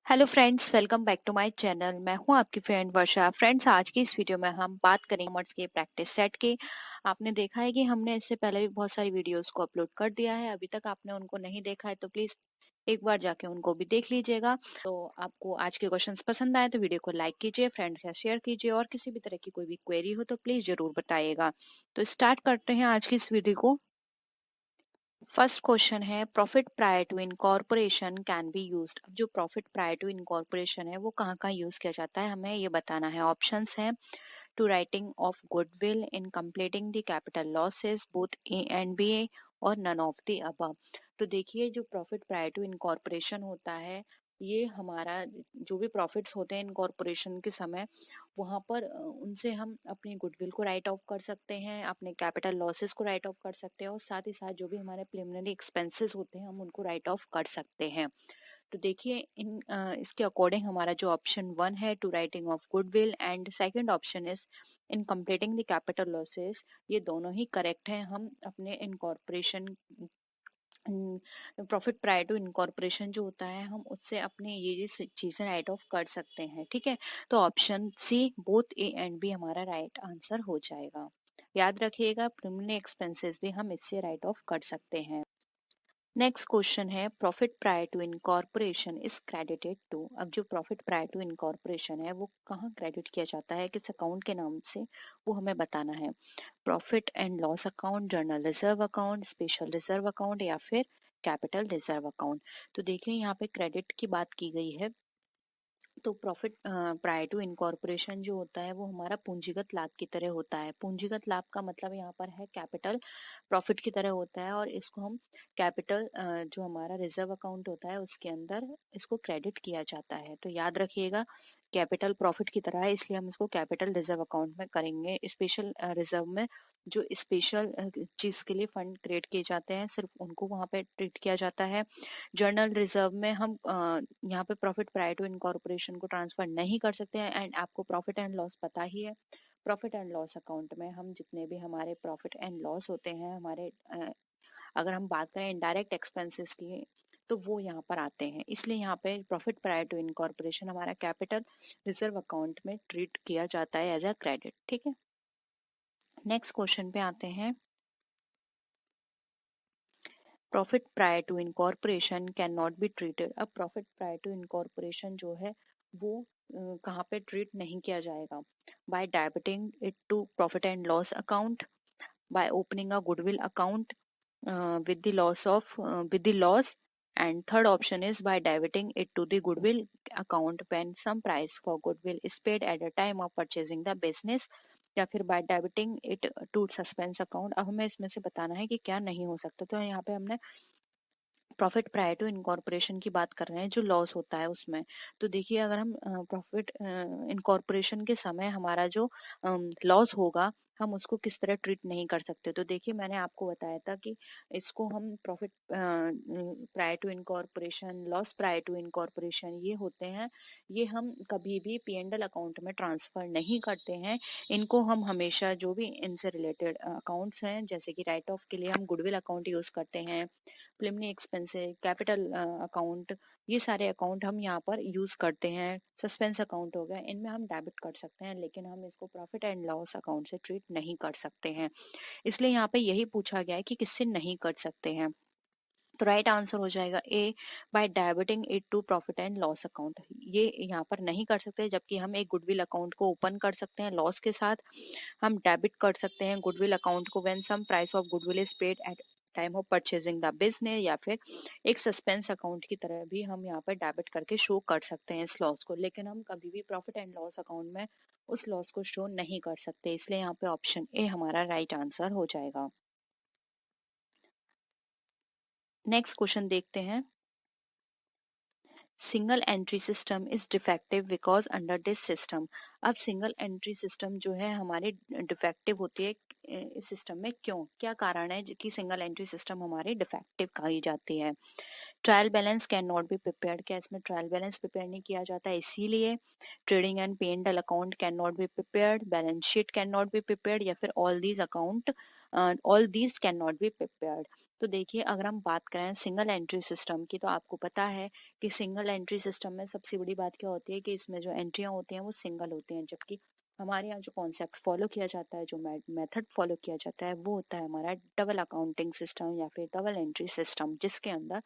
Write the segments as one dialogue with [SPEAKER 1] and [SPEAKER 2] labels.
[SPEAKER 1] Hello friends, welcome back to my channel. मैं हूं आपकी फ्रेंड वर्षा। फ्रेंड्स, आज की इस वीडियो में हम बात करेंगे कॉमर्स के प्रैक्टिस सेट की। आपने देखा है कि हमने इससे पहले भी बहुत सारी वीडियोस को अपलोड कर दिया है। अभी तक आपने उनको नहीं देखा है तो प्लीज एक बार जाके उनको भी देख लीजिएगा। तो आपको आज के क्वेश्चंस पसंद आए तो वीडियो को लाइक कीजिए, फ्रेंड के साथ शेयर कीजिए, और किसी भी तरह की कोई भी क्वेरी हो तो प्लीज जरूर बताइएगा। तो स्टार्ट करते हैं आज की इस वीडियो को। फर्स्ट क्वेश्चन है, profit prior to incorporation can be used. अब जो प्रॉफिट प्रायर टू इनकॉर्पोरेशन है वो कहाँ कहाँ यूज किया जाता है, हमें ये बताना है। ऑप्शंस हैं, to writing off goodwill, in completing the capital losses, both A and B, और नन ऑफ द अबव। तो देखिए, जो प्रॉफिट प्रायर टू इनकॉर्पोरेशन होता है, ये हमारा जो भी प्रॉफिट्स होते हैं इनकॉर्पोरेशन के समय, वहां पर उनसे हम अपने गुडविल को राइट ऑफ कर सकते हैं, अपने कैपिटल लॉसेस को राइट ऑफ कर सकते हैं, और साथ ही साथ जो भी हमारे प्रिलिमिनरी एक्सपेंसेस होते हैं हम उनको राइट ऑफ कर सकते हैं। तो देखिए, इसके अकॉर्डिंग हमारा जो ऑप्शन 1 है, to writing off goodwill, and second option is in completing the capital losses, ये दोनों ही करेक्ट है। हम अपने incorporation profit prior to incorporation जो होता है, हम उससे अपने ये चीजें राइट ऑफ कर सकते हैं। ठीक है, तो option C, both A and B, हमारा राइट आंसर हो जाएगा। याद रखिएगा, प्रिलिमिनरी एक्सपेंसेस भी हम इससे राइट ऑफ कर सकते हैं। नेक्स्ट क्वेश्चन है, profit prior to incorporation is credited to. अब जो प्रॉफिट प्रायर टू इनकॉर्पोरेशन है वो कहाँ क्रेडिट किया जाता है, किस अकाउंट के नाम से, वो हमें बताना है। Profit and loss account, journal reserve account, special reserve account, या फिर कैपिटल रिजर्व अकाउंट। तो देखिए, यहाँ पे क्रेडिट की बात की गई है। तो प्रॉफिट प्रायर टू इनकॉर्पोरेशन जो होता है वो हमारा पूंजीगत लाभ की तरह होता है। पूंजीगत लाभ का मतलब यहाँ पर है कैपिटल प्रॉफिट की तरह होता है, और इसको हम कैपिटल जो हमारा रिजर्व अकाउंट होता है उसके अंदर इसको क्रेडिट किया जाता है। तो याद रखिएगा, कैपिटल प्रॉफिट की तरह है, इसलिए हम इसको कैपिटल रिजर्व अकाउंट में करेंगे। स्पेशल रिजर्व में जो स्पेशल चीज के लिए फंड क्रिएट किए जाते हैं, सिर्फ उनको वहां पे ट्रीट किया जाता है। जर्नल रिजर्व में हम यहाँ पे प्रॉफिट प्रायर टू इनकॉर्पोरेशन को ट्रांसफर नहीं कर सकते हैं। एंड आपको प्रॉफिट एंड लॉस पता ही है, प्रॉफिट एंड लॉस अकाउंट में हम जितने भी हमारे प्रॉफिट एंड लॉस होते हैं, हमारे अगर हम बात करें इनडायरेक्ट एक्सपेंसेस की, तो वो यहाँ पर आते हैं। इसलिए यहाँ पे प्रॉफिट प्रायर टू इनकॉर्पोरेशन हमारा कैपिटल रिजर्व अकाउंट में ट्रीट किया जाता है एज अ क्रेडिट। ठीक है, नेक्स्ट क्वेश्चन पे आते हैं। Profit prior to incorporation can not be treated. अब प्रॉफिट प्रायर टू इनकॉर्पोरेशन जो है वो कहाँ पे ट्रीट नहीं किया जाएगा। By debiting it to profit and loss account, by opening a goodwill account with the loss, and third option is by debiting it to the goodwill account when some price for goodwill is paid at the time of purchasing the business, या फिर by debiting it to suspense account. अब हमें इसमें से बताना है कि क्या नहीं हो सकता। तो यहाँ पे हमने प्रॉफिट प्रायर टू इनकॉर्पोरेशन की बात कर रहे हैं, जो लॉस होता है उसमें। तो देखिए, अगर हम प्रॉफिट इनकॉर्पोरेशन के समय हमारा जो लॉस होगा, हम उसको किस तरह ट्रीट नहीं कर सकते। तो देखिए, मैंने आपको बताया था कि इसको हम profit prior to incorporation, loss prior to incorporation, ये होते हैं, ये हम कभी भी पी&एल अकाउंट में ट्रांसफर नहीं करते हैं। इनको हम हमेशा जो भी इनसे रिलेटेड अकाउंट्स हैं, जैसे कि राइट ऑफ के लिए हम गुडविल अकाउंट यूज करते हैं, प्रिलिमिनरी एक्सपेंसेस, कैपिटल अकाउंट, ये सारे अकाउंट हम यहाँ पर यूज करते हैं। सस्पेंस अकाउंट हो गया, इनमें हम डेबिट कर सकते हैं, लेकिन हम इसको प्रॉफिट एंड लॉस अकाउंट से ट्रीट नहीं कर सकते हैं। इसलिए यहाँ पे यही पूछा गया है कि किससे नहीं कर सकते हैं। तो राइट आंसर हो जाएगा A, by debiting it to profit and loss account. ये यहाँ पर नहीं कर सकते, जबकि हम एक गुडविल अकाउंट को ओपन कर सकते हैं लॉस के साथ। हम डेबिट कर सकते हैं गुडविल अकाउंट को when some price of goodwill is paid at time of purchasing the business, या फिर एक सस्पेंस अकाउंट की तरह भी हम यहाँ पर डेबिट करके शो कर सकते हैं इस लॉस को। लेकिन हम कभी भी प्रॉफिट एंड लॉस अकाउंट में उस लॉस को शो नहीं कर सकते, इसलिए यहाँ पे ऑप्शन ए हमारा राइट आंसर हो जाएगा। नेक्स्ट क्वेश्चन देखते हैं। Single entry system is defective because under this system. अब सिंगल एंट्री सिस्टम जो है हमारे डिफेक्टिव होती है इस सिस्टम में, क्यों, क्या कारण है कि सिंगल एंट्री सिस्टम हमारे डिफेक्टिव कही जाती है। Trial balance can not be prepared, क्या इसमें ट्रायल बैलेंस प्रिपेयर नहीं किया जाता है इसीलिए। ट्रेडिंग एंड पे and L account can not be prepared, balance sheet can not be prepared, या फिर all these can not be prepared. तो देखिए अगर हम बात करें सिंगल एंट्री सिस्टम की, तो आपको पता है कि सिंगल एंट्री सिस्टम में सबसे बड़ी बात क्या होती है कि इसमें जो एंट्रियां होती हैं वो सिंगल होती हैं, जबकि हमारे यहाँ जो कॉन्सेप्ट फॉलो किया जाता है, जो मेथड फॉलो किया जाता है, वो होता है हमारा डबल अकाउंटिंग सिस्टम या फिर डबल एंट्री सिस्टम, जिसके अंदर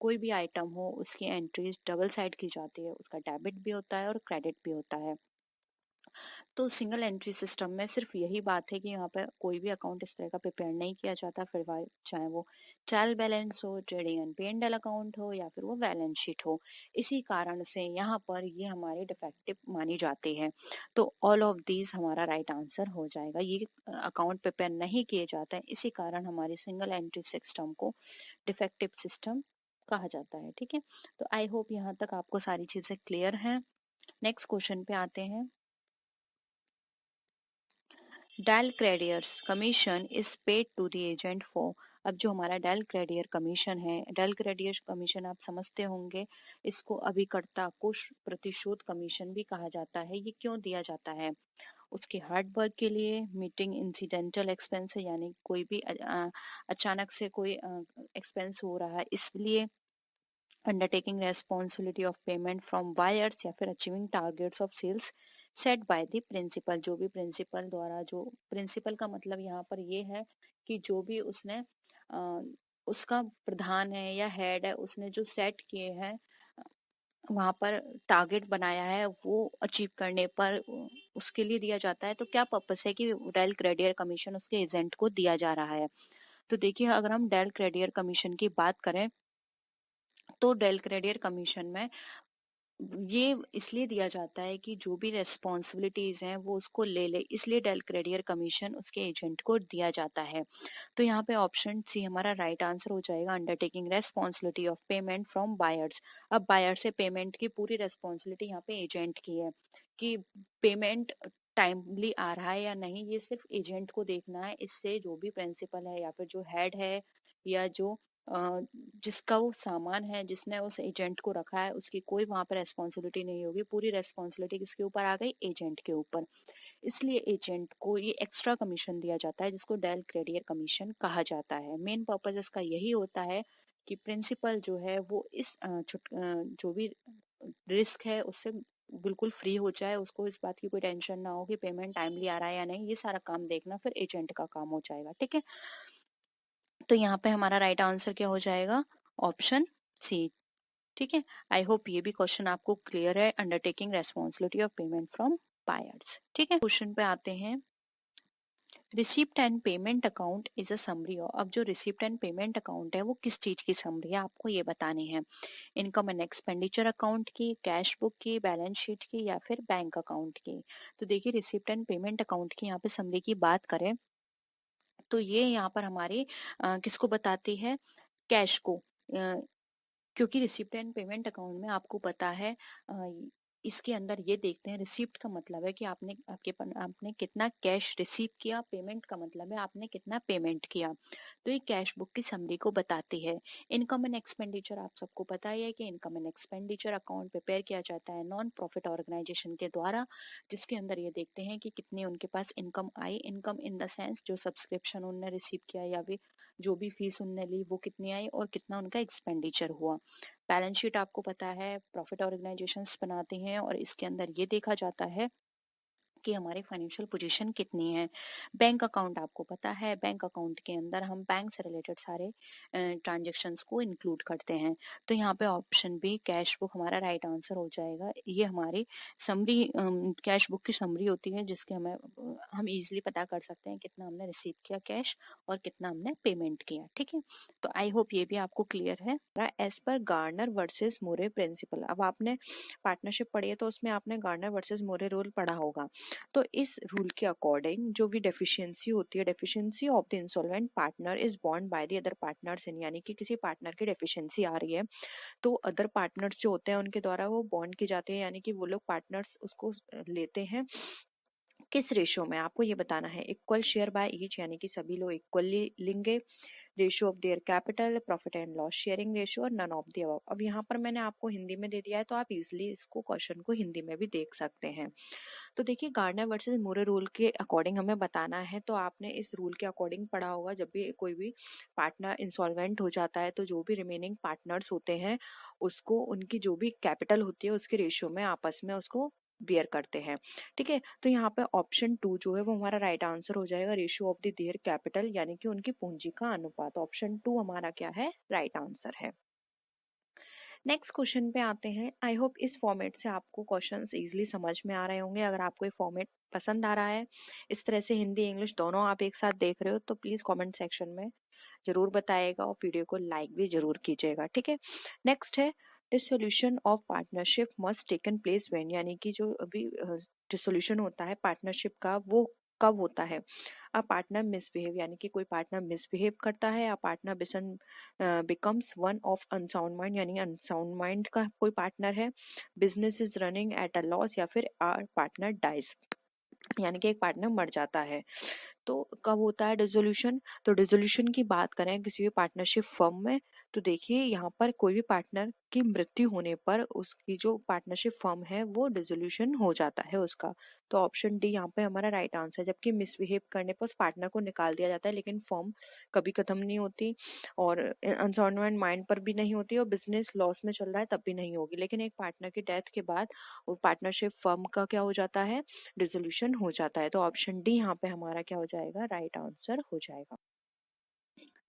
[SPEAKER 1] कोई भी आइटम हो उसकी एंट्रीज डबल साइड की जाती है, उसका डेबिट भी होता है और क्रेडिट भी होता है। तो सिंगल एंट्री सिस्टम में सिर्फ यही बात है कि यहाँ पर कोई भी अकाउंट इस तरह का प्रिपेयर नहीं किया जाता, फिर चाहे वो ट्रायल बैलेंस हो, ट्रेडिंग एंड पे एंड एल अकाउंट हो, या फिर वो बैलेंस शीट हो। इसी कारण से यहाँ पर ये हमारे डिफेक्टिव मानी जाती है। तो ऑल ऑफ दीज हमारा राइट आंसर हो जाएगा। ये अकाउंट प्रिपेयर नहीं किए जाते हैं, इसी कारण हमारी सिंगल एंट्री सिस्टम को डिफेक्टिव सिस्टम कहा जाता है। ठीक है, तो आई होप यहाँ तक आपको सारी चीजें क्लियर हैं। नेक्स्ट क्वेश्चन पे आते हैं। Del credere commission is paid to the agent for. अब जो हमारा डेल क्रेडियर कमीशन है, डेल क्रेडियर कमीशन आप समझते होंगे, इसको अभिकर्ता को प्रतिशोध कमीशन भी कहा जाता है। ये क्यों दिया जाता है? उसके हार्ड वर्क के लिए, मीटिंग इंसिडेंटल एक्सपेंस है, यानी कोई भी अचानक से कोई एक्सपेंस हो रहा है इसलिए, undertaking responsibility of payment from buyers, या फिर achieving targets of sales set by the principal. जो भी प्रिंसिपल द्वारा, जो प्रिंसिपल का मतलब यहाँ पर ये है कि जो भी उसने उसका प्रधान है या हेड है, उसने जो सेट किए हैं वहां पर टारगेट बनाया है, वो अचीव करने पर उसके लिए दिया जाता है। तो क्या पर्पस है कि डेल क्रेडियर कमीशन उसके एजेंट को दिया जा रहा है? तो देखिए अगर हम डेल क्रेडियर कमीशन की बात करें, तो डेल क्रेडियर कमीशन में ये इसलिए दिया जाता है कि जो भी रेस्पॉन्सिबिलिटीज हैं वो उसको ले ले, इसलिए डेल क्रेडियर कमीशन उसके एजेंट को दिया जाता है। तो यहाँ पे ऑप्शन सी हमारा राइट आंसर हो जाएगा, undertaking responsibility of payment from buyers. अब बायर से पेमेंट की पूरी रेस्पॉन्सिबिलिटी यहाँ पे एजेंट की है कि पेमेंट टाइमली आ रहा है या नहीं, ये सिर्फ एजेंट को देखना है। इससे जो भी प्रिंसिपल है या फिर जो हेड है या जो जिसका वो सामान है, जिसने उस एजेंट को रखा है, उसकी कोई वहां पर रेस्पॉन्सिबिलिटी नहीं होगी। पूरी रेस्पॉन्सिबिलिटी किसके ऊपर आ गई? एजेंट के ऊपर। इसलिए एजेंट को ये एक्स्ट्रा कमीशन दिया जाता है, जिसको डेल क्रेडियर कमीशन कहा जाता है। मेन पर्पज इसका यही होता है कि प्रिंसिपल जो है वो इस जो भी रिस्क है उससे बिल्कुल फ्री हो जाए, उसको इस बात की कोई टेंशन ना हो कि पेमेंट टाइमली आ रहा है या नहीं। ये सारा काम देखना फिर एजेंट का काम हो जाएगा। ठीक है, तो यहाँ पे हमारा राइट आंसर क्या हो जाएगा? Option C. ठीक है, आई होप ये भी क्वेश्चन आपको क्लियर है, undertaking responsibility of payment from buyers. ठीक है, क्वेश्चन पे आते हैं। Receipt and payment account is a summary. अब जो रिसिप्ट एंड पेमेंट अकाउंट है वो किस चीज की समरी है, आपको ये बतानी है। इनकम एंड एक्सपेंडिचर अकाउंट की, कैश बुक की, बैलेंस शीट की, या फिर बैंक अकाउंट की। तो देखिए रिसिप्ट एंड पेमेंट अकाउंट की यहाँ पे समरी की बात करें तो ये यहाँ पर हमारी किसको बताती है? कैश को। क्योंकि रिसिप्ट एंड पेमेंट अकाउंट में आपको पता है इसके अंदर ये देखते हैं, रिसिप्ट का मतलब है कि आपने कितना कैश रिसीव किया, पेमेंट का मतलब है आपने कितना पेमेंट किया। तो ये कैश बुक की समरी को बताती है। इनकम एंड एक्सपेंडिचर आप सबको पता ही है कि income and expenditure account prepare किया जाता है नॉन प्रॉफिट ऑर्गेनाइजेशन के द्वारा, जिसके अंदर ये देखते हैं कि कितनी उनके पास इनकम आई। इनकम इन द सेंस जो सब्सक्रिप्शन उनने रिसीव किया या फिर जो भी फीस उनने ली वो कितनी आई, और कितना उनका एक्सपेंडिचर हुआ। बैलेंस शीट आपको पता है प्रॉफिट ऑर्गेनाइजेशंस बनाते हैं, और इसके अंदर ये देखा जाता है कि हमारी फाइनेंशियल पोजीशन कितनी है। बैंक अकाउंट आपको पता है, बैंक अकाउंट के अंदर हम बैंक से रिलेटेड सारे ट्रांजेक्शन्स को इंक्लूड करते हैं। तो यहाँ पे ऑप्शन बी कैश बुक हमारा राइट आंसर हो जाएगा। ये हमारी समरी कैश बुक की समरी होती है, जिसके हम इजीली पता कर सकते हैं कितना हमने रिसीव किया कैश और कितना हमने पेमेंट किया। ठीक है, तो आई होप ये भी आपको क्लियर है। एज पर गार्नर वर्सेस मोरे प्रिंसिपल। अब आपने पार्टनरशिप पढ़ी है तो उसमें आपने गार्नर वर्सेस मोरे रूल पढ़ा होगा। तो इस रूल के अकॉर्डिंग जो भी डेफिशिएंसी होती है, deficiency of the insolvent partner is born by the other partners in, यानी कि किसी पार्टनर की डेफिशिएंसी आ रही है तो अदर पार्टनर्स जो होते हैं उनके द्वारा वो बॉन्ड की जाती है, यानी कि वो लोग पार्टनर्स उसको लेते हैं किस रेशो में आपको ये बताना है। इक्वल शेयर बाय ईच यानी कि सभी लोग इक्वली लेंगे, ratio of their capital, profit and loss sharing ratio और नन ऑफ द अबव। अब यहाँ पर मैंने आपको हिंदी में दे दिया है तो आप इजीली इसको क्वेश्चन को हिंदी में भी देख सकते हैं। तो देखिए गार्डनर वर्सेस मूरे रूल के अकॉर्डिंग हमें बताना है, तो आपने इस रूल के अकॉर्डिंग पढ़ा होगा जब भी कोई भी पार्टनर इंसॉल्वेंट हो जाता है तो जो भी रिमेनिंग पार्टनर्स होते हैं उसको उनकी जो भी कैपिटल होती है उसके रेशियो में आपस में उसको बियर करते हैं। ठीक है, तो यहाँ पे ऑप्शन 2 जो है वो हमारा राइट आंसर हो जाएगा, ratio of the their capital यानी कि उनकी पूंजी का अनुपात। ऑप्शन 2 हमारा क्या है, राइट आंसर है। नेक्स्ट क्वेश्चन पे आते हैं। आई होप इस फॉर्मेट से आपको क्वेश्चंस इजीली समझ में आ रहे होंगे। अगर आपको ये फॉर्मेट पसंद आ रहा है, इस तरह से हिंदी इंग्लिश दोनों आप एक साथ देख रहे हो, तो प्लीज कमेंट सेक्शन में जरूर बताइएगा और वीडियो को लाइक भी जरूर कीजिएगा। ठीक है, नेक्स्ट है dissolution of partnership must taken place when, यानी कि जो अभी डिसोल्यूशन होता है पार्टनरशिप का वो कब होता है। अ पार्टनर मिसबिहेव यानी कि कोई पार्टनर मिसबिहेव करता है, a partner becomes one of unsound mind यानी अनसाउंड माइंड का कोई पार्टनर है, business is running at a loss, या फिर आर पार्टनर डाइज यानी कि एक पार्टनर मर जाता है। तो कब होता है डिसोल्यूशन, तो डिसोल्यूशन की बात करें किसी भी पार्टनरशिप फर्म में, तो देखिए यहाँ पर कोई भी पार्टनर की मृत्यु होने पर उसकी जो पार्टनरशिप फर्म है वो डिसोल्यूशन हो जाता है उसका। तो ऑप्शन डी यहाँ पे हमारा राइट आंसर है। जबकि मिसबिहेव करने पर उस पार्टनर को निकाल दिया जाता है लेकिन फर्म कभी खत्म नहीं होती, और अनसॉल्वेंट माइंड पर भी नहीं होती, और बिजनेस लॉस में चल रहा है तब भी नहीं होगी। लेकिन एक पार्टनर की डेथ के बाद वो पार्टनरशिप फर्म का क्या हो जाता है, डिसोल्यूशन हो जाता है। तो ऑप्शन डी यहाँ पे हमारा क्या हो जाएगा, राइट आंसर हो जाएगा।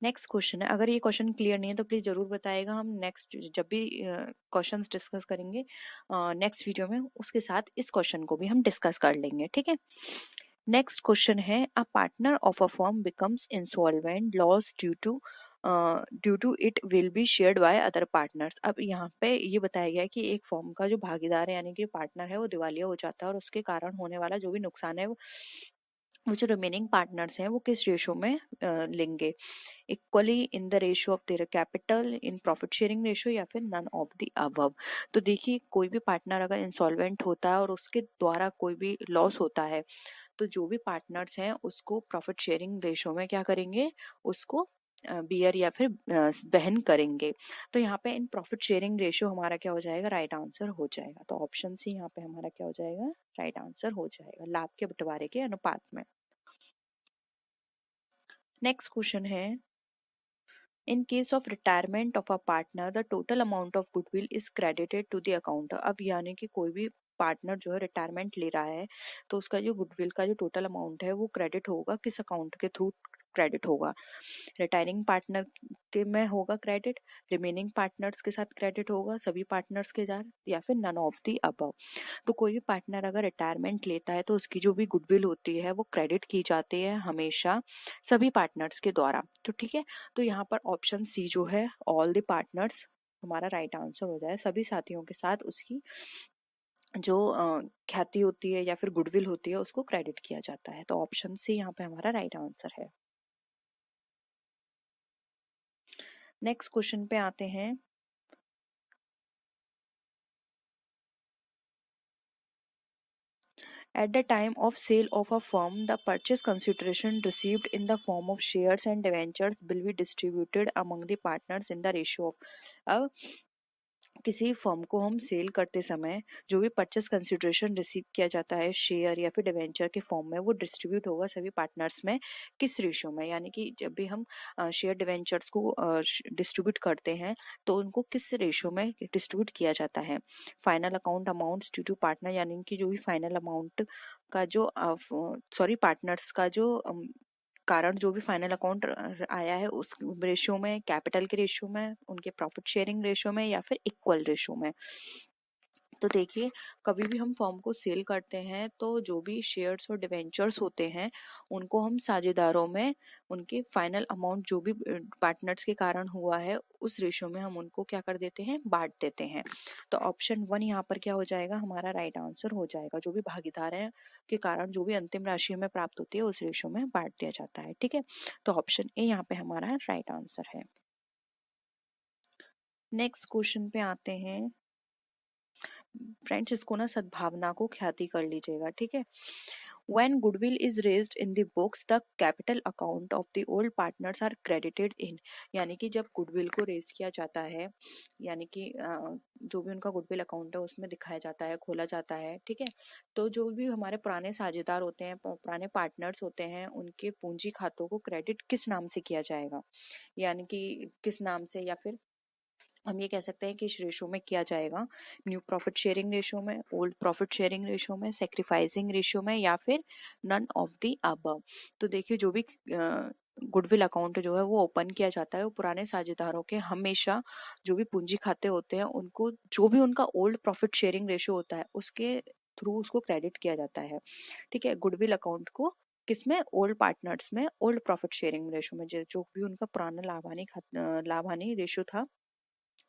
[SPEAKER 1] नेक्स्ट क्वेश्चन है, अगर ये क्वेश्चन क्लियर नहीं है तो प्लीज जरूर बताइएगा। हम नेक्स्ट जब भी क्वेश्चंस डिस्कस करेंगे नेक्स्ट वीडियो में, उसके साथ इस क्वेश्चन को भी हम डिस्कस कर लेंगे। ठीक है, नेक्स्ट क्वेश्चन है, a partner of a firm becomes insolvent loss due to it will be shared by other partners. अब यहाँ पे ये बताया गया है कि एक फर्म का जो भागीदार है यानी कि पार्टनर है वो दिवालिया हो जाता है, और उसके कारण होने वाला जो भी नुकसान है वो जो रिमेनिंग पार्टनर्स हैं वो किस रेशो में लेंगे, equally in the ratio of their capital, in profit sharing ratio, या फिर नन ऑफ द अबव। तो देखिए कोई भी पार्टनर अगर इंसॉल्वेंट होता है और उसके द्वारा कोई भी लॉस होता है तो जो भी पार्टनर्स हैं उसको प्रॉफिट शेयरिंग रेशियो में क्या करेंगे, उसको बियर या फिर बहन करेंगे। तो यहाँ पे इन प्रॉफिट शेयरिंग रेशियो हमारा क्या हो जाएगा, राइट आंसर हो जाएगा। तो ऑप्शन सी यहाँ पे हमारा क्या हो जाएगा, राइट आंसर हो जाएगा, लाभ के बंटवारे के अनुपात में। नेक्स्ट क्वेश्चन है, in case of retirement of a partner the total amount of goodwill is credited to the account. अब यानी कि कोई भी पार्टनर जो है रिटायरमेंट ले रहा है तो उसका जो गुडविल का जो टोटल अमाउंट है वो क्रेडिट होगा, किस अकाउंट के थ्रू क्रेडिट होगा, रिटायरिंग पार्टनर के में होगा क्रेडिट, रिमेनिंग पार्टनर्स के साथ क्रेडिट होगा, सभी पार्टनर्स के साथ, या फिर नन ऑफ द अबव। तो कोई भी पार्टनर अगर रिटायरमेंट लेता है तो उसकी जो भी गुडविल होती है वो क्रेडिट की जाती है हमेशा सभी पार्टनर्स के द्वारा। तो ठीक है, तो यहाँ पर ऑप्शन सी जो है ऑल द पार्टनर्स हमारा राइट आंसर हो जाए, सभी साथियों के साथ उसकी जो ख्याति होती है या फिर गुडविल होती है उसको क्रेडिट किया जाता है। तो ऑप्शन सी यहाँ पे हमारा राइट आंसर है। नेक्स्ट क्वेश्चन पे आते हैं, at the time of sale of a firm the purchase consideration received in the form of shares and debentures will be distributed among the partners in the ratio of। अब किसी firm को हम cell करते समय जो भी purchase consideration receive किया जाता है शेयर या फिर डिवेंचर के फॉर्म में वो डिस्ट्रीब्यूट होगा सभी पार्टनर्स में किस रेशियो में, यानी कि जब भी हम शेयर डिवेंचर्स को डिस्ट्रीब्यूट करते हैं तो उनको किस रेशियो में डिस्ट्रीब्यूट किया जाता है। Final account amounts due to partner यानी कि जो भी फाइनल अमाउंट का जो सॉरी पार्टनर्स का जो कारण जो भी फाइनल अकाउंट आया है उस रेशियो में, कैपिटल के रेशियो में, उनके प्रॉफिट शेयरिंग रेशियो में, या फिर इक्वल रेशियो में। तो देखिए कभी भी हम फर्म को सेल करते हैं तो जो भी शेयर्स और डिवेंचर्स होते हैं उनको हम साझेदारों में उनके फाइनल अमाउंट जो भी पार्टनर्स के कारण हुआ है उस रेशियो में हम उनको क्या कर देते हैं, बांट देते हैं। तो ऑप्शन 1 यहाँ पर क्या हो जाएगा, हमारा राइट आंसर हो जाएगा। जो भी भागीदार हैं के कारण जो भी अंतिम राशि हमें प्राप्त होती है उस रेशियो में बांट दिया जाता है। ठीक है, तो ऑप्शन ए यहाँ पे हमारा राइट आंसर है। नेक्स्ट क्वेश्चन पे आते हैं। फ्रेंड्स इसको ना सद्भावना को ख्याति कर लीजिएगा। ठीक है, When goodwill is raised in the books, the capital account of the old partners are credited in. यानी कि जब गुडविल को रेज किया जाता है, यानी कि जो भी उनका गुडविल अकाउंट है उसमें दिखाया जाता है, खोला जाता है, ठीक है। तो जो भी हमारे पुराने साझेदार होते हैं, पुराने पार्टनर्स होते हैं, उनके पूंजी खातों को क्रेडिट किस नाम से किया जाएगा, यानी कि किस नाम से, या फिर हम ये कह सकते हैं कि इस रेशो में किया जाएगा, न्यू प्रॉफिट शेयरिंग रेशो में, ओल्ड प्रॉफिट शेयरिंग रेशो में, सेक्रीफाइसिंग रेशो में, या फिर नन ऑफ द अबव। तो देखिए जो भी गुडविल अकाउंट जो है वो ओपन किया जाता है, वो पुराने साझेदारों के हमेशा जो भी पूंजी खाते होते हैं उनको, जो भी उनका ओल्ड प्रॉफिट शेयरिंग रेशो होता है उसके थ्रू उसको क्रेडिट किया जाता है, ठीक है। गुडविल अकाउंट को किसमें, ओल्ड पार्टनर्स में, ओल्ड प्रॉफिट शेयरिंग रेशो में, जो भी उनका पुराना लाभानी रेशो था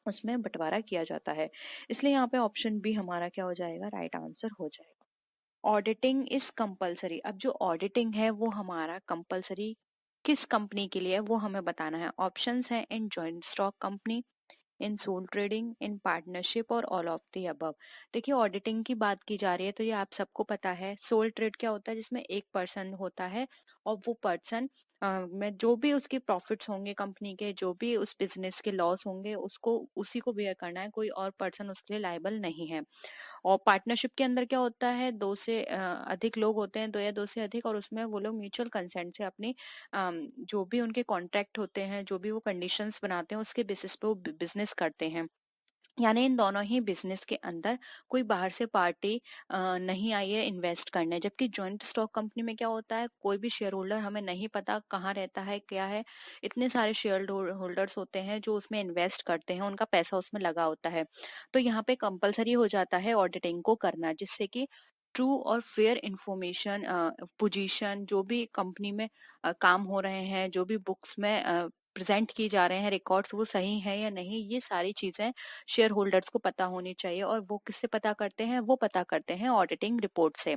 [SPEAKER 1] उसमें बंटवारा किया जाता है। इसलिए यहाँ पे ऑप्शन बी हमारा क्या हो जाएगा, राइट आंसर हो जाएगा। Auditing is compulsory. अब जो ऑडिटिंग है वो हमारा कंपलसरी किस कंपनी के लिए है वो हमें बताना है। ऑप्शंस हैं in joint stock company, in sole trading, in partnership और ऑल ऑफ द अबव। देखिए ऑडिटिंग की बात की जा रही है तो ये आप सबको पता है। सोल ट्रेड क्या होता है, जिसमें एक पर्सन होता है और वो पर्सन में जो भी उसके प्रॉफिट्स होंगे कंपनी के, जो भी उस बिजनेस के लॉस होंगे उसको उसी को बेयर करना है, कोई और पर्सन उसके लिए लायबल नहीं है। और पार्टनरशिप के अंदर क्या होता है, दो से अधिक लोग होते हैं, दो या दो से अधिक, और उसमें वो लोग म्यूचुअल कंसेंट से अपनी जो भी उनके कॉन्ट्रैक्ट होते हैं, जो भी वो कंडीशंस बनाते हैं उसके बेसिस पे वो बिजनेस करते हैं। यानी इन दोनों ही बिजनेस के अंदर कोई बाहर से पार्टी नहीं आई है इन्वेस्ट करने। जबकि जॉइंट स्टॉक कंपनी में क्या होता है, कोई भी शेयर होल्डर हमें नहीं पता कहाँ रहता है, क्या है। इतने सारे शेयर होल्डर्स होते हैं जो उसमें इन्वेस्ट करते हैं, उनका पैसा उसमें लगा होता है। तो यहाँ पे कंपलसरी हो जाता है ऑडिटिंग को करना, जिससे कि ट्रू और फेयर इंफॉर्मेशन, पोजीशन, जो भी कंपनी में काम हो रहे हैं, जो भी बुक्स में प्रेजेंट की जा रहे हैं रिकॉर्ड्स, वो सही है या नहीं, ये सारी चीजें शेयर होल्डर्स को पता होनी चाहिए। और वो किससे पता करते हैं, वो पता करते हैं ऑडिटिंग रिपोर्ट से।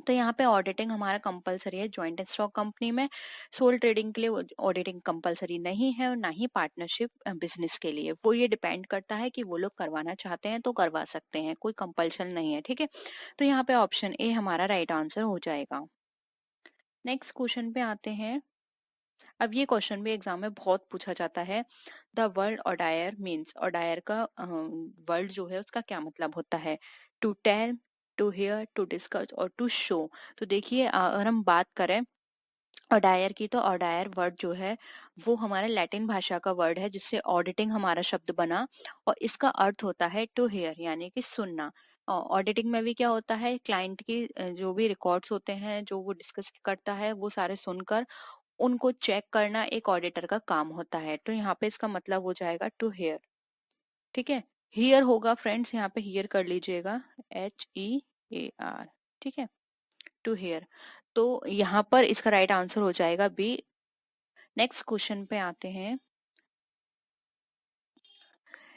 [SPEAKER 1] तो यहाँ पे ऑडिटिंग हमारा कंपलसरी है जॉइंट स्टॉक कंपनी में। सोल ट्रेडिंग के लिए ऑडिटिंग कंपलसरी नहीं है, और ना ही पार्टनरशिप बिजनेस के लिए। वो ये डिपेंड करता है कि वो लोग करवाना चाहते हैं तो करवा सकते हैं, कोई कंपल्शन नहीं है, ठीक है। तो यहाँ पे ऑप्शन ए हमारा राइट आंसर हो जाएगा। नेक्स्ट क्वेश्चन पे आते हैं। अब ये क्वेश्चन भी एग्जाम में बहुत पूछा जाता है। The word audire means, audire का वर्ड जो है उसका क्या मतलब होता है। To tell, to hear, to discuss और टू शो। तो देखिए अगर हम बात करें ओडायर की, तो ओडायर वर्ड जो है वो हमारा लैटिन भाषा का वर्ड है, जिससे ऑडिटिंग हमारा शब्द बना। और इसका अर्थ होता है टू हियर, यानी कि सुनना। ऑडिटिंग में भी क्या होता है, क्लाइंट की जो भी रिकॉर्ड्स होते हैं जो वो डिस्कस करता है वो सारे सुनकर उनको चेक करना एक ऑडिटर का काम होता है। तो यहाँ पे इसका मतलब हो जाएगा टू हियर, ठीक है। हियर होगा फ्रेंड्स, यहाँ पे हियर कर लीजिएगा, HEAR, ठीक है, टू हियर। तो यहाँ पर इसका राइट आंसर हो जाएगा बी। नेक्स्ट क्वेश्चन पे आते हैं।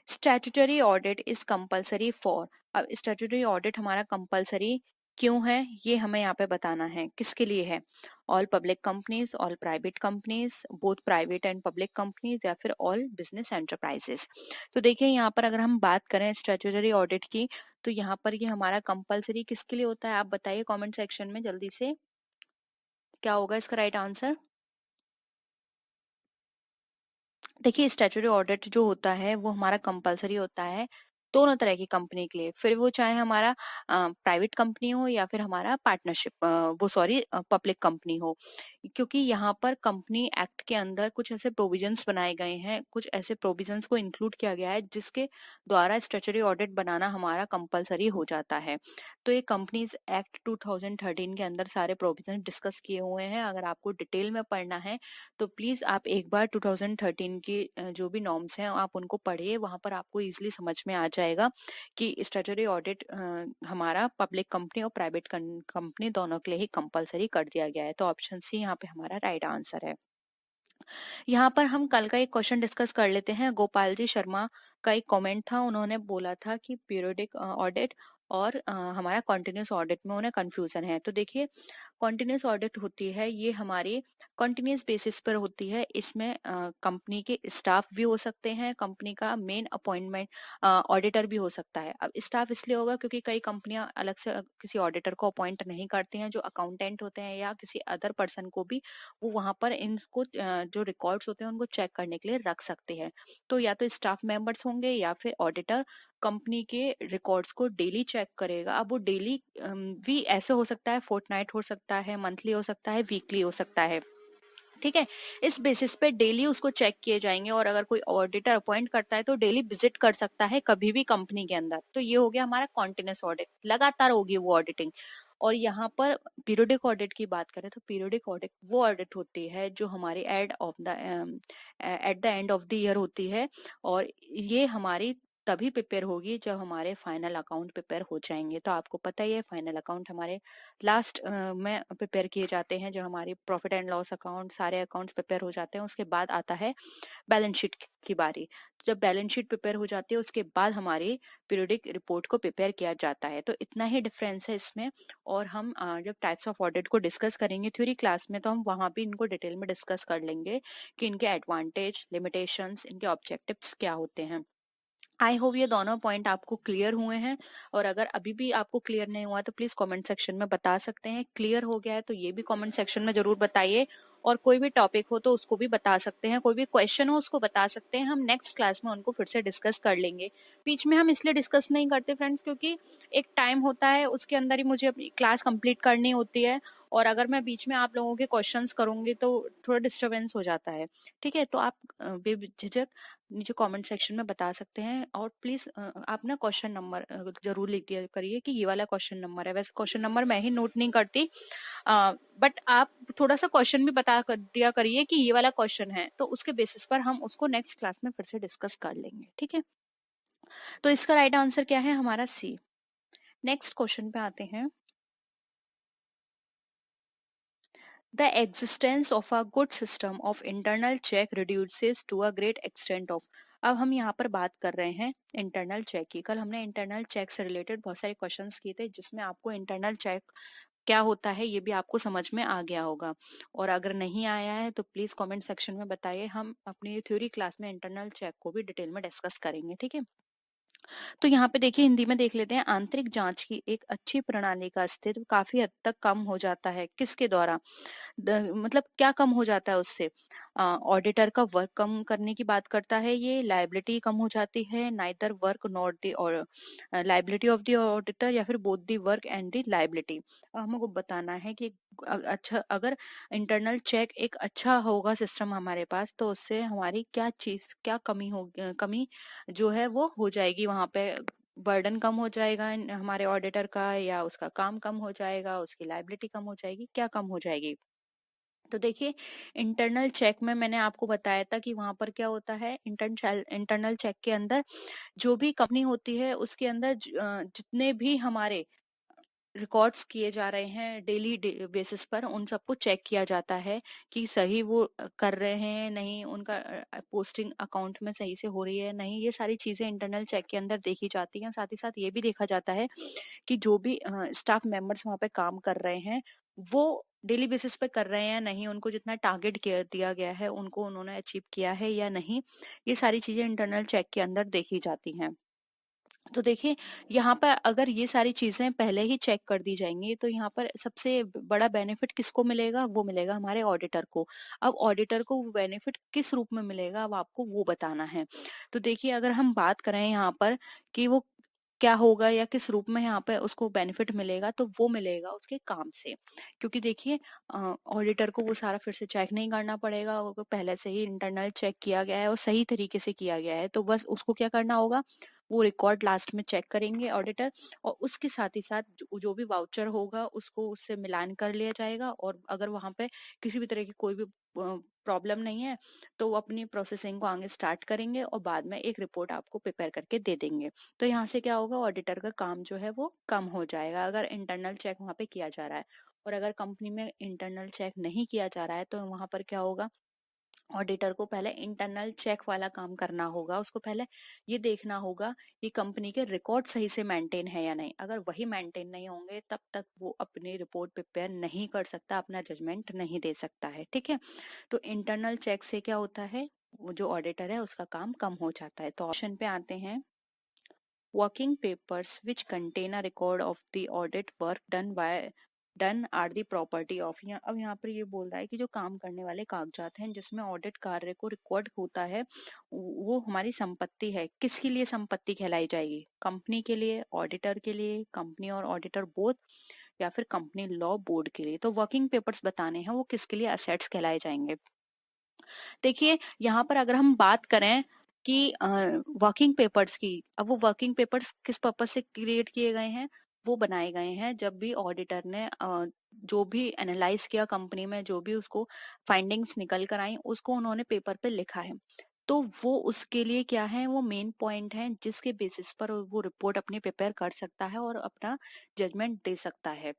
[SPEAKER 1] Statutory audit is compulsory for. अब स्टैट्यूटरी ऑडिट हमारा कंपलसरी क्यों है, ये हमें यहाँ पे बताना है, किसके लिए है। All public companies, all private companies, both private and public companies, या फिर ऑल बिजनेस एंटरप्राइजेस। तो देखिए यहाँ पर अगर हम बात करें स्टैट्यूटरी ऑडिट की, तो यहाँ पर ये हमारा कंपलसरी किसके लिए होता है, आप बताइए कमेंट सेक्शन में जल्दी से, क्या होगा इसका राइट आंसर। देखिए स्टैट्यूटरी ऑडिट जो होता है वो हमारा कंपलसरी होता है दोनों तरह की कंपनी के लिए, फिर वो चाहे हमारा प्राइवेट कंपनी हो या फिर हमारा पार्टनरशिप वो सॉरी पब्लिक कंपनी हो। क्योंकि यहाँ पर कंपनी एक्ट के अंदर कुछ ऐसे प्रोविजंस बनाए गए हैं, कुछ ऐसे प्रोविजंस को इंक्लूड किया गया है जिसके द्वारा स्टैट्यूटरी ऑडिट बनाना हमारा कंपलसरी हो जाता है। तो ये कंपनीज एक्ट 2013 के अंदर सारे प्रोविजन डिस्कस किए हुए हैं। अगर आपको डिटेल में पढ़ना है तो प्लीज आप एक बार 2013 की जो भी नॉर्म्स हैं आप उनको पढ़िए, वहां पर आपको इजीली समझ में आ जाएगा कि स्टैट्यूटरी ऑडिट हमारा पब्लिक कंपनी और प्राइवेट कंपनी दोनों के लिए ही कंपलसरी कर दिया गया है। तो ऑप्शन सी यहाँ पे हमारा राइट आंसर है। यहाँ पर हम कल का एक क्वेश्चन डिस्कस कर लेते हैं। गोपाल जी शर्मा का एक कमेंट था, उन्होंने बोला था कि पीरियोडिक ऑडिट और हमारा कंटिन्यूस ऑडिट में उन्हें कंफ्यूजन है। तो देखिए कॉन्टिन्यूस ऑडिट होती है ये हमारी कॉन्टिन्यूस बेसिस पर होती है। इसमें कंपनी के स्टाफ भी हो सकते हैं, कंपनी का मेन अपॉइंटमेंट ऑडिटर भी हो सकता है। अब स्टाफ इसलिए होगा क्योंकि कई कंपनियां अलग से किसी ऑडिटर को अपॉइंट नहीं करती हैं, जो अकाउंटेंट होते हैं या किसी अदर पर्सन को भी वो वहां पर इनको जो रिकॉर्ड्स होते हैं उनको चेक करने के लिए रख सकते हैं। तो या तो स्टाफ मेंबर्स होंगे या फिर ऑडिटर कंपनी के रिकॉर्ड्स को डेली चेक करेगा। अब वो डेली भी ऐसे हो सकता है, फोर्टनाइट हो सकता है, मंथली हो सकता है, वीकली हो सकता है, ठीक है। इस बेसिस पे डेली उसको चेक किए जाएंगे, और अगर कोई ऑडिटर अपॉइंट करता है तो डेली विजिट कर सकता है कभी भी कंपनी के अंदर। तो ये हो गया हमारा कॉन्टिन्यूस ऑडिट, लगातार होगी वो ऑडिटिंग। और यहाँ पर पीरियोडिक ऑडिट की बात करें तो पीरियोडिक ऑडिट वो ऑडिट होती है जो हमारी at the end of the year होती है, और ये हमारी तभी प्रिपेयर होगी जब हमारे फाइनल अकाउंट प्रिपेयर हो जाएंगे। तो आपको पता ही है फाइनल अकाउंट हमारे लास्ट में प्रिपेयर किए जाते हैं, जो हमारी प्रॉफिट एंड लॉस अकाउंट सारे अकाउंट्स प्रिपेयर हो जाते हैं, उसके बाद आता है बैलेंस शीट की बारी। जब बैलेंस शीट प्रिपेयर हो जाती है उसके बाद हमारी पीरियोडिक रिपोर्ट को प्रिपेयर किया जाता है। तो इतना ही डिफरेंस है इसमें। और हम जब टाइप्स ऑफ ऑडिट को डिस्कस करेंगे थ्योरी क्लास में तो हम वहां भी इनको डिटेल में डिस्कस कर लेंगे कि इनके एडवांटेज, लिमिटेशंस, इनके ऑब्जेक्टिव्स क्या होते हैं। आई होप ये दोनों पॉइंट आपको क्लियर हुए हैं। और अगर अभी भी आपको क्लियर नहीं हुआ तो प्लीज कमेंट सेक्शन में बता सकते हैं। क्लियर हो गया है तो ये भी कमेंट सेक्शन में जरूर बताइए, और कोई भी टॉपिक हो तो उसको भी बता सकते हैं, कोई भी क्वेश्चन हो उसको बता सकते हैं, हम नेक्स्ट क्लास में उनको फिर से डिस्कस कर लेंगे। बीच में हम इसलिए डिस्कस नहीं करते फ्रेंड्स क्योंकि एक टाइम होता है उसके अंदर ही मुझे अपनी क्लास कंप्लीट करनी होती है, और अगर मैं बीच में आप लोगों के क्वेश्चंस करूंगी तो थोड़ा डिस्टरबेंस हो जाता है। ठीक है, तो आप बेझिझक नीचे कमेंट सेक्शन में बता सकते हैं। और प्लीज आप ना क्वेश्चन नंबर जरूर लिख दिया करिए कि ये वाला क्वेश्चन नंबर है। वैसे क्वेश्चन नंबर मैं ही नोट नहीं करती, बट आप थोड़ा सा क्वेश्चन भी दिया करिए कि ये वाला क्वेश्चन है, तो उसके बेसिस पर हम उसको नेक्स्ट क्लास में फिर से डिस्कस कर लेंगे। ठीक है, तो इसका राइट आंसर क्या है हमारा सी। नेक्स्ट क्वेश्चन पे आते हैं। The existence of a good system of internal check reduces to a great extent of। अब हम यहाँ पर बात कर रहे हैं इंटरनल चेक की। कल हमने इंटरनल चेक से रिलेटेड बहुत सारे क्वेश्चंस किए थे जिसमें आपको इंटरनल चेक क्या होता है ये भी आपको समझ में आ गया होगा। और अगर नहीं आया है तो प्लीज कमेंट सेक्शन में बताइए, हम अपनी थ्योरी क्लास में इंटरनल चेक को भी डिटेल में डिस्कस करेंगे। ठीक है, तो यहाँ पे देखिए हिंदी में देख लेते हैं। आंतरिक जांच की एक अच्छी प्रणाली का अस्तित्व काफी हद तक कम हो जाता है किसके द्वारा, मतलब क्या कम हो जाता है उससे। ऑडिटर का वर्क कम करने की बात करता है, ये लाइबिलिटी कम हो जाती है, नाइदर वर्क नॉट द और लाइबिलिटी ऑफ द ऑडिटर, या फिर both the work and the liability. हमको बताना है कि अच्छा अगर इंटरनल चेक एक अच्छा होगा सिस्टम हमारे पास तो उससे हमारी क्या चीज क्या कमी हो कमी जो है वो हो जाएगी वहां पे। बर्डन कम हो जाएगा हमारे ऑडिटर का, या उसका काम कम हो जाएगा, उसकी लाइबिलिटी कम हो जाएगी, क्या कम हो जाएगी। तो देखिए इंटरनल चेक में मैंने आपको बताया था कि वहां पर क्या होता है। इंटरनल चेक के अंदर जो भी कंपनी होती है उसके अंदर जितने भी हमारे रिकॉर्ड्स किए जा रहे हैं डेली बेसिस पर उन सबको चेक किया जाता है कि सही वो कर रहे हैं नहीं, उनका पोस्टिंग अकाउंट में सही से हो रही है नहीं, ये सारी चीजें इंटरनल चेक के अंदर देखी जाती हैं। साथ ही साथ ये भी देखा जाता है कि जो भी स्टाफ मेंबर्स वहां पे काम कर रहे हैं वो डेली बेसिस पे कर रहे हैं नहीं, उनको जितना टारगेट दिया गया है उनको उन्होंने अचीव किया है या नहीं, ये सारी चीजें इंटरनल चेक के अंदर देखी जाती हैं। तो देखिए यहाँ पर अगर ये सारी चीजें पहले ही चेक कर दी जाएंगी तो यहाँ पर सबसे बड़ा बेनिफिट किसको मिलेगा, वो मिलेगा हमारे ऑडिटर को। अब ऑडिटर को वो बेनिफिट किस रूप में मिलेगा अब आपको वो बताना है। तो देखिए अगर हम बात करें यहाँ पर कि वो क्या होगा या किस रूप में यहाँ पे उसको बेनिफिट मिलेगा, तो वो मिलेगा उसके काम से। क्योंकि देखिए ऑडिटर को वो सारा फिर से चेक नहीं करना पड़ेगा, वो पहले से ही इंटरनल चेक किया गया है और सही तरीके से किया गया है, तो बस उसको क्या करना होगा, वो रिकॉर्ड लास्ट में चेक करेंगे ऑडिटर, और उसके साथ ही साथ जो भी वाउचर होगा उसको उससे मिलान कर लिया जाएगा। और अगर वहां पे किसी भी तरह की कोई भी प्रॉब्लम नहीं है तो वो अपनी प्रोसेसिंग को आगे स्टार्ट करेंगे और बाद में एक रिपोर्ट आपको प्रिपेयर करके दे देंगे। तो यहाँ से क्या होगा, ऑडिटर का काम जो है वो कम हो जाएगा अगर इंटरनल चेक वहां पे किया जा रहा है। और अगर कंपनी में इंटरनल चेक नहीं किया जा रहा है तो वहां पर क्या होगा, ऑडिटर को पहले इंटरनल चेक वाला काम करना होगा, उसको पहले ये देखना होगा कि कंपनी के रिकॉर्ड सही से मेंटेन है या नहीं। अगर वही मेंटेन नहीं होंगे तब तक वो अपनी रिपोर्ट प्रिपेयर नहीं कर सकता, अपना जजमेंट नहीं दे सकता है। ठीक है, तो इंटरनल चेक से क्या होता है, वो जो ऑडिटर है उसका काम कम हो जाता है। तो ऑप्शन पे आते हैं, working papers which contain a record of the audit work done are the property of। यहाँ अब यहाँ पर ये बोल रहा है कि जो काम करने वाले कागजात हैं जिसमें ऑडिट कार्य को रिकॉर्ड होता है वो हमारी संपत्ति है। किसके लिए संपत्ति कहलाई जाएगी, कंपनी के लिए, ऑडिटर के लिए, कंपनी और ऑडिटर बोथ, या फिर कंपनी लॉ बोर्ड के लिए। तो वर्किंग पेपर्स बताने हैं वो किसके लिए असेट्स कहलाए जाएंगे। देखिए यहाँ पर अगर हम बात करें कि वर्किंग पेपर्स की, अब वो वर्किंग पेपर्स किस पर्पज से क्रिएट किए गए हैं, वो बनाए गए हैं जब भी ऑडिटर ने जो भी एनालाइज किया कंपनी में, जो भी उसको फाइंडिंग्स निकल कर आई उसको उन्होंने पेपर पे लिखा है। तो वो उसके लिए क्या है, वो मेन पॉइंट है जिसके बेसिस पर वो रिपोर्ट अपनी प्रिपेयर कर सकता है और अपना जजमेंट दे सकता है।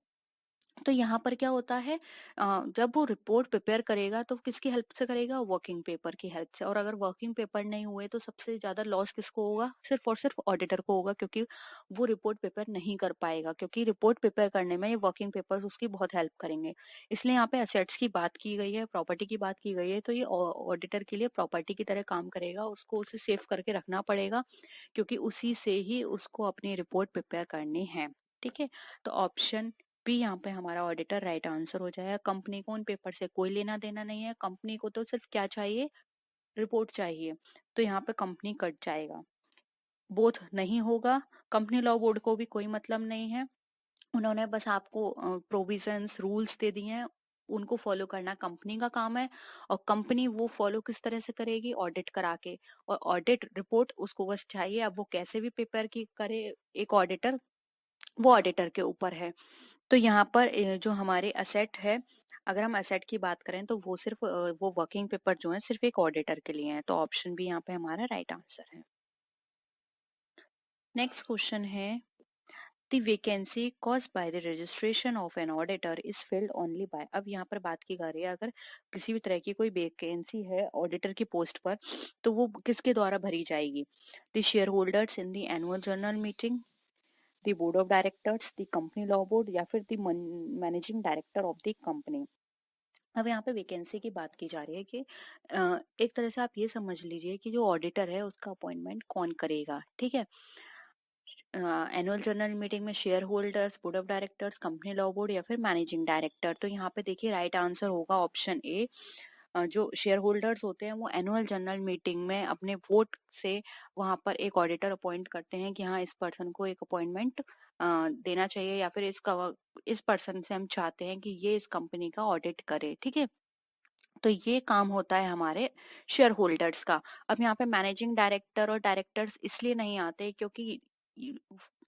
[SPEAKER 1] तो यहाँ पर क्या होता है, जब वो रिपोर्ट प्रिपेयर करेगा तो किसकी हेल्प से करेगा, वर्किंग पेपर की हेल्प से। और अगर वर्किंग पेपर नहीं हुए तो सबसे ज्यादा लॉस किसको होगा, सिर्फ और सिर्फ ऑडिटर को होगा, क्योंकि वो रिपोर्ट प्रिपेयर नहीं कर पाएगा। क्योंकि रिपोर्ट प्रिपेयर करने में ये वर्किंग पेपर उसकी बहुत हेल्प करेंगे। इसलिए यहाँ पे असेट्स की बात की गई है, प्रॉपर्टी की बात की गई है, तो ये ऑडिटर के लिए प्रॉपर्टी की तरह काम करेगा। उसको उसे सेव करके रखना पड़ेगा, क्योंकि उसी से ही उसको अपनी रिपोर्ट प्रिपेयर करनी है। ठीक है, तो ऑप्शन भी यहाँ पे हमारा ऑडिटर राइट आंसर हो जाएगा। कंपनी को उन पेपर से कोई लेना देना नहीं है, कंपनी को तो सिर्फ क्या चाहिए, रिपोर्ट चाहिए। तो यहाँ पे कंपनी कट जाएगा, बोथ नहीं होगा। कंपनी लॉ बोर्ड को भी कोई मतलब नहीं है, उन्होंने बस आपको प्रोविजंस रूल्स दे दिए हैं, उनको फॉलो करना कंपनी का काम है। और कंपनी वो फॉलो किस तरह से करेगी, ऑडिट करा के। और ऑडिट रिपोर्ट उसको बस चाहिए, अब वो कैसे भी पेपर की करे एक ऑडिटर, वो ऑडिटर के ऊपर है। तो यहाँ पर जो हमारे असेट है, अगर हम असेट की बात करें तो वो सिर्फ वो वर्किंग पेपर जो है सिर्फ एक ऑडिटर के लिए है। तो ऑप्शन भी यहाँ पे हमारा राइट आंसर है। नेक्स्ट क्वेश्चन है, the vacancy caused by the registration of an auditor is filled only by. अब यहाँ पर बात की जा रही है, अगर किसी भी तरह की कोई वैकेंसी है ऑडिटर की पोस्ट पर, तो वो किसके द्वारा भरी जाएगी, the share holders in the annual general meeting, the board of directors, the company law board, या फिर the managing director of the company. अब यहाँ पे वैकेंसी की बात की जा रही है कि एक तरह से आप ये समझ लीजिए कि जो ऑडिटर है उसका अपॉइंटमेंट कौन करेगा। ठीक है, एनुअल जनरल मीटिंग में share holders, board of directors, company law board, या फिर मैनेजिंग डायरेक्टर। तो यहाँ पे देखिए राइट आंसर होगा ऑप्शन ए। जो शेयर होल्डर्स होते हैं वो एनुअल जनरल मीटिंग में अपने वोट से वहां पर एक ऑडिटर अपॉइंट करते हैं कि हाँ इस पर्सन को एक अपॉइंटमेंट देना चाहिए, या फिर इस पर्सन से हम चाहते हैं कि ये इस कंपनी का ऑडिट करे। ठीक है, तो ये काम होता है हमारे शेयर होल्डर्स का। अब यहाँ पे मैनेजिंग डायरेक्टर और डायरेक्टर्स इसलिए नहीं आते क्योंकि ये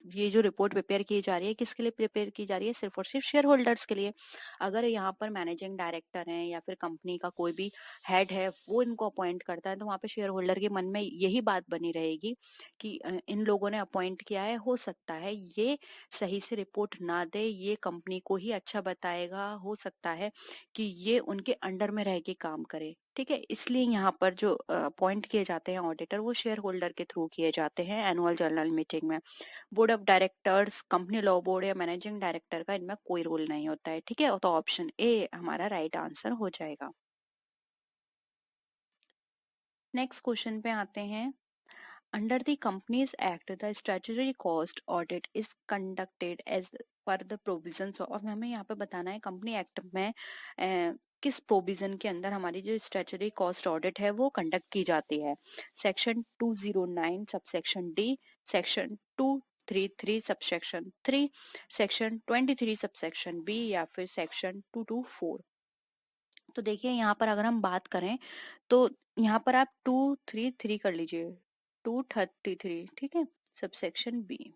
[SPEAKER 1] ये जो रिपोर्ट प्रिपेयर की जा रही है किसके लिए प्रिपेयर की जा रही है, सिर्फ और सिर्फ शेयर होल्डर्स के लिए। अगर यहाँ पर मैनेजिंग डायरेक्टर है या फिर कंपनी का कोई भी हेड है वो इनको अपॉइंट करता है, तो वहाँ पे शेयर होल्डर के मन में यही बात बनी रहेगी कि इन लोगों ने अपॉइंट किया है, हो सकता है ये सही से रिपोर्ट ना दे, ये कंपनी को ही अच्छा बताएगा, हो सकता है कि ये उनके अंडर में रह के काम करे। ठीक है, इसलिए यहाँ पर जो अपॉइंट किए जाते हैं ऑडिटर वो शेयर होल्डर के थ्रू किए जाते हैं एनुअल जनरल मीटिंग में। Board of directors, company law board या मैनेजिंग डायरेक्टर का इनमें कोई रोल नहीं होता है। ठीक है, तो ऑप्शन ए हमारा राइट आंसर हो जाएगा। नेक्स्ट क्वेश्चन पे आते हैं, under the companies act the statutory cost audit is conducted as per the provisions of. अब हमें यहाँ पे बताना है कंपनी एक्ट में किस प्रोविजन के अंदर हमारी जो स्टैट्यूटरी कॉस्ट ऑडिट है वो कंडक्ट की जाती है। Section 209 subsection D, section 233 subsection 3, section 23 subsection B, या फिर सेक्शन 224। तो देखिए यहाँ पर अगर हम बात करें तो यहाँ पर आप 233 कर लीजिए, 233। ठीक है, सबसेक्शन बी।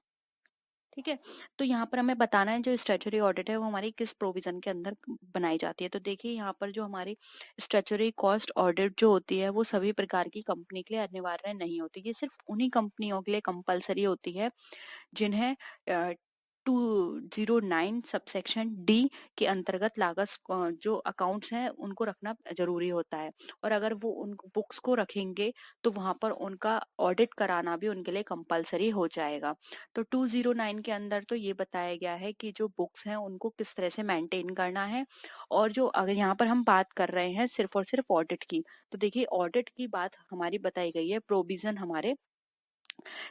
[SPEAKER 1] ठीक है, तो यहाँ पर हमें बताना है जो स्टैट्यूटरी ऑडिट है वो हमारी किस प्रोविजन के अंदर बनाई जाती है। तो देखिए यहाँ पर जो हमारी स्टैट्यूटरी कॉस्ट ऑडिट जो होती है वो सभी प्रकार की कंपनी के लिए अनिवार्य नहीं होती, ये सिर्फ उन्हीं कंपनियों के लिए कंपलसरी होती है जिन्हें 209 सबसेक्शन डी के अंतर्गत लागत जो अकाउंट्स हैं उनको रखना जरूरी होता है, और अगर वो उन बुक्स को रखेंगे तो वहां पर उनका ऑडिट कराना भी उनके लिए कंपलसरी हो जाएगा। तो 209 के अंदर तो ये बताया गया है कि जो बुक्स हैं उनको किस तरह से मेंटेन करना है। और जो अगर यहाँ पर हम बात कर रहे हैं सिर्फ और सिर्फ ऑडिट की, तो देखिए ऑडिट की बात हमारी बताई गई है प्रोविजन हमारे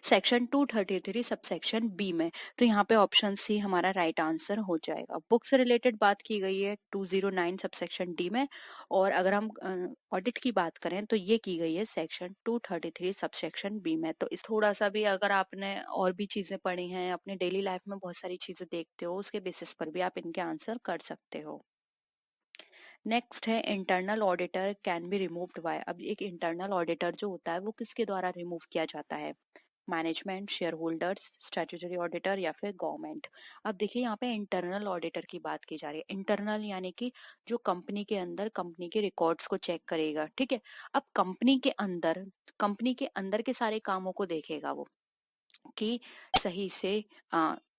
[SPEAKER 1] सेक्शन 233 सबसेक्शन बी में। तो यहाँ पे ऑप्शन सी हमारा राइट आंसर हो जाएगा। बुक से रिलेटेड बात की गई है 209 सबसेक्शन डी में, और अगर हम ऑडिट की बात करें तो ये की गई है सेक्शन 233 सबसेक्शन बी में। तो इस थोड़ा सा भी अगर आपने और भी चीजें पढ़ी हैं अपने डेली लाइफ में, बहुत सारी चीजें देखते हो, उसके बेसिस पर भी आप इनके आंसर कर सकते हो। नेक्स्ट है internal auditor can be removed by. अब एक इंटरनल ऑडिटर जो होता है वो किसके द्वारा रिमूव किया जाता है? Management, share holders, statutory auditor या फिर गवर्नमेंट। अब देखिए यहाँ पे इंटरनल ऑडिटर की बात की जा रही है। इंटरनल यानी कि जो कंपनी के अंदर कंपनी के रिकॉर्ड्स को चेक करेगा, ठीक है। अब कंपनी के अंदर के सारे कामों को देखेगा वो, कि सही से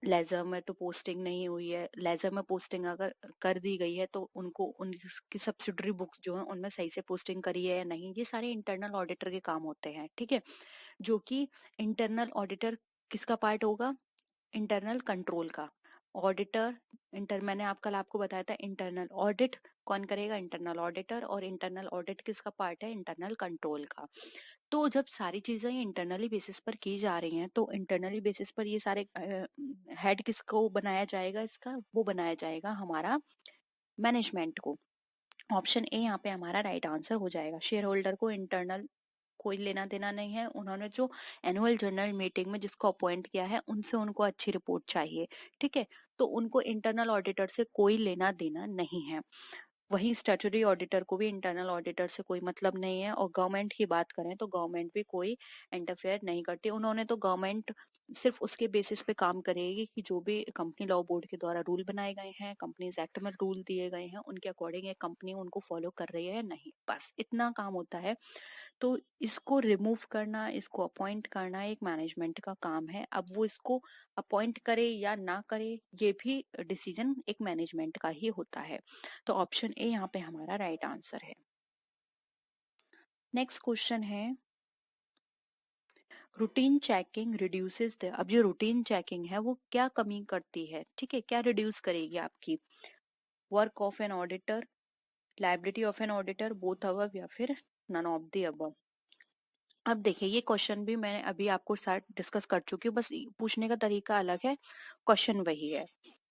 [SPEAKER 1] लेजर में तो पोस्टिंग नहीं हुई है, लेजर में पोस्टिंग अगर कर दी गई है तो उनको उनकी सब्सिडरी बुक्स जो है उनमें सही से पोस्टिंग करी है या नहीं, ये सारे इंटरनल ऑडिटर के काम होते हैं, ठीक है। जो कि इंटरनल ऑडिटर किसका पार्ट होगा? इंटरनल कंट्रोल का। ऑडिटर मैंने आप कल आपको बताया था इंटरनल ऑडिट कौन करेगा? Internal auditor. और इंटरनल ऑडिट किसका पार्ट है? इंटरनल कंट्रोल का। तो जब सारी चीजें इंटरनली बेसिस पर की जा रही हैं तो इंटरनली बेसिस पर ये सारे हेड किसको बनाया जाएगा? इसका वो बनाया जाएगा हमारा मैनेजमेंट को। ऑप्शन ए यहाँ पे हमारा राइट आंसर हो जाएगा। शेयर होल्डर को इंटरनल कोई लेना देना नहीं है, उन्होंने जो एनुअल जनरल मीटिंग में जिसको अपॉइंट किया है उनसे उनको अच्छी रिपोर्ट चाहिए, ठीक है। तो उनको इंटरनल ऑडिटर से कोई लेना देना नहीं है। वहीं स्टैट्यूटरी ऑडिटर को भी इंटरनल ऑडिटर से कोई मतलब नहीं है। और गवर्नमेंट की बात करें तो गवर्नमेंट भी कोई इंटरफेयर नहीं करती। उन्होंने तो गवर्नमेंट सिर्फ उसके बेसिस पे काम करेगी कि जो भी कंपनी लॉ बोर्ड के द्वारा रूल बनाए गए हैं, कंपनीज एक्ट में रूल दिए गए हैं, उनके अकॉर्डिंग ये कंपनी उनको फॉलो कर रही है या नहीं, बस इतना काम होता है। तो इसको रिमूव करना, इसको अपॉइंट करना एक मैनेजमेंट का काम है। अब वो इसको अपॉइंट करे या ना करे ये भी डिसीजन एक मैनेजमेंट का ही होता है। तो ऑप्शन ए यहाँ पे हमारा राइट आंसर है। नेक्स्ट क्वेश्चन है रूटीन चेकिंग रिड्यूसेस द। अब जो रूटीन चेकिंग है वो क्या कमी करती है, ठीक है, क्या रिड्यूस करेगी आपकी? Work of an auditor, liability of an auditor, both above या फिर नन ऑफ द अबव। अब देखिए ये क्वेश्चन भी मैंने अभी आपको साथ डिस्कस कर चुकी हूँ, बस पूछने का तरीका अलग है, क्वेश्चन वही है।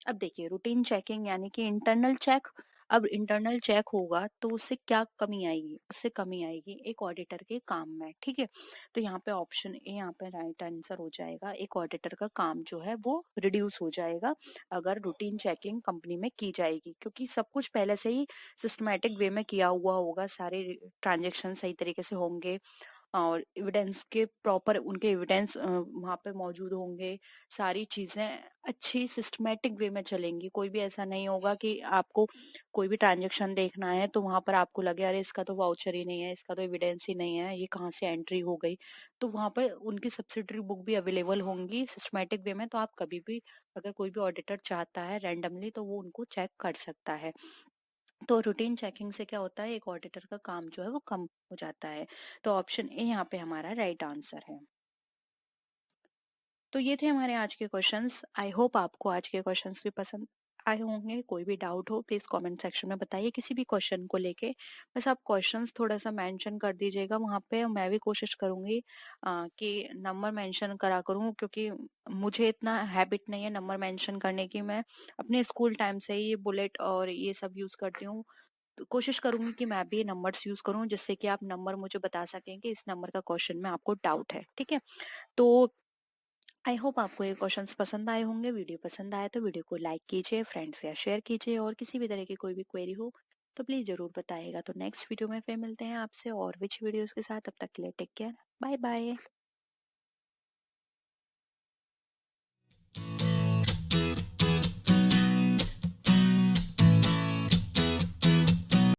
[SPEAKER 1] अब देखिए रूटीन चेकिंग यानी कि इंटरनल चेक। अब इंटरनल चेक होगा तो उससे क्या कमी आएगी? उससे कमी आएगी एक ऑडिटर के काम में, ठीक है। तो यहाँ पे ऑप्शन ए यहाँ पे राइट आंसर हो जाएगा। एक ऑडिटर का काम जो है वो रिड्यूस हो जाएगा अगर रूटीन चेकिंग कंपनी में की जाएगी, क्योंकि सब कुछ पहले से ही सिस्टमैटिक वे में किया हुआ होगा, सारे ट्रांजेक्शन सही तरीके से होंगे, और एविडेंस के प्रॉपर उनके एविडेंस वहाँ पे मौजूद होंगे, सारी चीजें अच्छी सिस्टमेटिक वे में चलेंगी। कोई भी ऐसा नहीं होगा कि आपको कोई भी ट्रांजेक्शन देखना है तो वहां पर आपको लगे अरे इसका तो वाउचर ही नहीं है, इसका तो एविडेंस ही नहीं है, ये कहाँ से एंट्री हो गई। तो वहां पर उनकी सब्सिडरी बुक भी अवेलेबल होंगी सिस्टमेटिक वे में, तो आप कभी भी अगर कोई भी ऑडिटर चाहता है रैंडमली तो वो उनको चेक कर सकता है। तो रूटीन चेकिंग से क्या होता है एक ऑडिटर का काम जो है वो कम हो जाता है। तो ऑप्शन ए यहाँ पे हमारा राइट आंसर है। तो ये थे हमारे आज के क्वेश्चंस। आई होप आपको आज के क्वेश्चंस भी पसंद आए होंगे। कोई भी डाउट हो प्लीज कमेंट सेक्शन में बताइए किसी भी क्वेश्चन को लेके। बस आप क्वेश्चंस थोड़ा सा मेंशन कर दीजिएगा वहां पे, मैं भी कोशिश करूंगी कि नंबर मेंशन करा करूं, क्योंकि मुझे इतना हैबिट नहीं है नंबर मेंशन करने की। मैं अपने स्कूल टाइम से ही बुलेट और ये सब यूज करती हूँ। तो कोशिश करूंगी कि मैं भी नंबर्स यूज करूं जिससे कि आप नंबर मुझे बता सकें कि इस नंबर का क्वेश्चन में आपको डाउट है, ठीक है। तो आई होप आपको ये क्वेश्चंस पसंद आए होंगे। वीडियो पसंद आए तो वीडियो को लाइक कीजिए, फ्रेंड्स या शेयर कीजिए, और किसी भी तरह की कोई भी क्वेरी हो तो प्लीज जरूर बताइएगा। तो नेक्स्ट वीडियो में फिर मिलते हैं आपसे और विच वीडियोस के साथ। तब तक के लिए टेक केयर, बाय बाय।